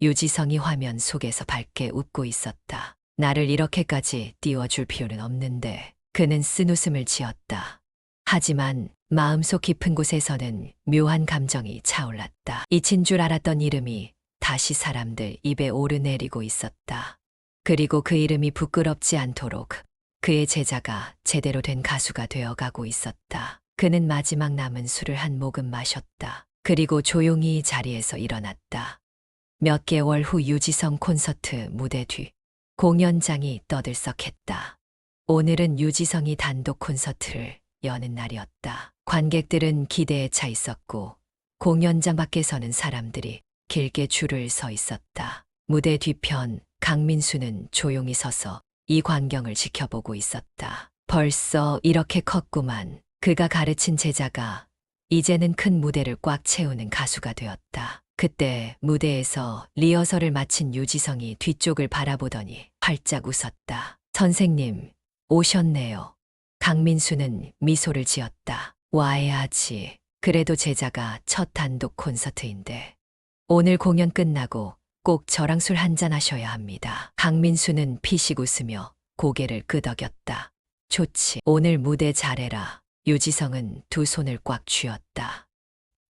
유지성이 화면 속에서 밝게 웃고 있었다. 나를 이렇게까지 띄워줄 필요는 없는데. 그는 쓴웃음을 지었다. 하지만 마음속 깊은 곳에서는 묘한 감정이 차올랐다. 잊힌 줄 알았던 이름이 다시 사람들 입에 오르내리고 있었다. 그리고 그 이름이 부끄럽지 않도록 그의 제자가 제대로 된 가수가 되어가고 있었다. 그는 마지막 남은 술을 한 모금 마셨다. 그리고 조용히 자리에서 일어났다. 몇 개월 후 유지성 콘서트 무대 뒤 공연장이 떠들썩했다. 오늘은 유지성이 단독 콘서트를 여는 날이었다. 관객들은 기대에 차 있었고 공연장 밖에서는 사람들이 길게 줄을 서 있었다. 무대 뒤편 강민수는 조용히 서서 이 광경을 지켜보고 있었다. 벌써 이렇게 컸구만. 그가 가르친 제자가 이제는 큰 무대를 꽉 채우는 가수가 되었다. 그때 무대에서 리허설을 마친 유지성이 뒤쪽을 바라보더니 활짝 웃었다. 선생님, 오셨네요. 강민수는 미소를 지었다. 와야지. 그래도 제자가 첫 단독 콘서트인데. 오늘 공연 끝나고 꼭 저랑 술 한잔 하셔야 합니다. 강민수는 피식 웃으며 고개를 끄덕였다. 좋지. 오늘 무대 잘해라. 유지성은 두 손을 꽉 쥐었다.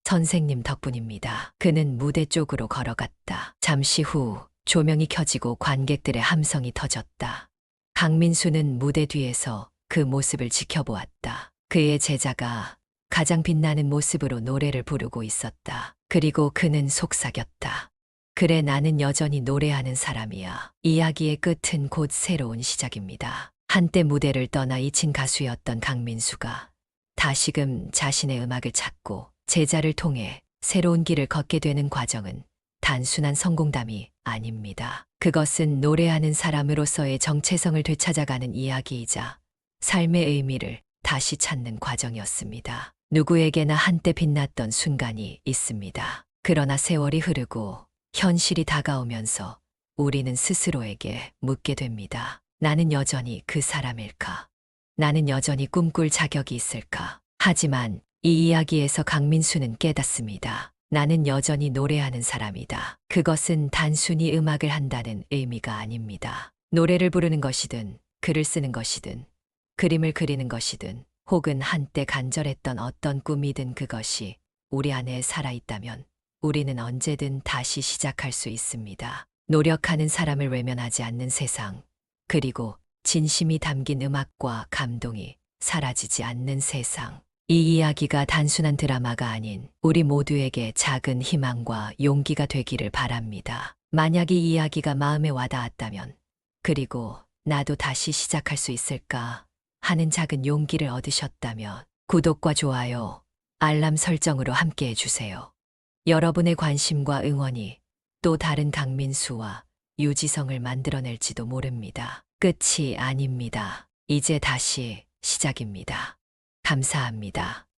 선생님 덕분입니다. 그는 무대 쪽으로 걸어갔다. 잠시 후 조명이 켜지고 관객들의 함성이 터졌다. 강민수는 무대 뒤에서 그 모습을 지켜보았다. 그의 제자가 가장 빛나는 모습으로 노래를 부르고 있었다. 그리고 그는 속삭였다. 그래, 나는 여전히 노래하는 사람이야. 이야기의 끝은 곧 새로운 시작입니다. 한때 무대를 떠나 잊힌 가수였던 강민수가 다시금 자신의 음악을 찾고 제자를 통해 새로운 길을 걷게 되는 과정은 단순한 성공담이 아닙니다. 그것은 노래하는 사람으로서의 정체성을 되찾아가는 이야기이자 삶의 의미를 다시 찾는 과정이었습니다. 누구에게나 한때 빛났던 순간이 있습니다. 그러나 세월이 흐르고 현실이 다가오면서 우리는 스스로에게 묻게 됩니다. 나는 여전히 그 사람일까? 나는 여전히 꿈꿀 자격이 있을까? 하지만 이 이야기에서 강민수는 깨닫습니다. 나는 여전히 노래하는 사람이다. 그것은 단순히 음악을 한다는 의미가 아닙니다. 노래를 부르는 것이든, 글을 쓰는 것이든, 그림을 그리는 것이든, 혹은 한때 간절했던 어떤 꿈이든 그것이 우리 안에 살아있다면 우리는 언제든 다시 시작할 수 있습니다. 노력하는 사람을 외면하지 않는 세상, 그리고 진심이 담긴 음악과 감동이 사라지지 않는 세상. 이 이야기가 단순한 드라마가 아닌 우리 모두에게 작은 희망과 용기가 되기를 바랍니다. 만약 이 이야기가 마음에 와닿았다면, 그리고 나도 다시 시작할 수 있을까 하는 작은 용기를 얻으셨다면 구독과 좋아요, 알람 설정으로 함께 해주세요. 여러분의 관심과 응원이 또 다른 강민수와 유지성을 만들어낼지도 모릅니다. 끝이 아닙니다. 이제 다시 시작입니다. 감사합니다.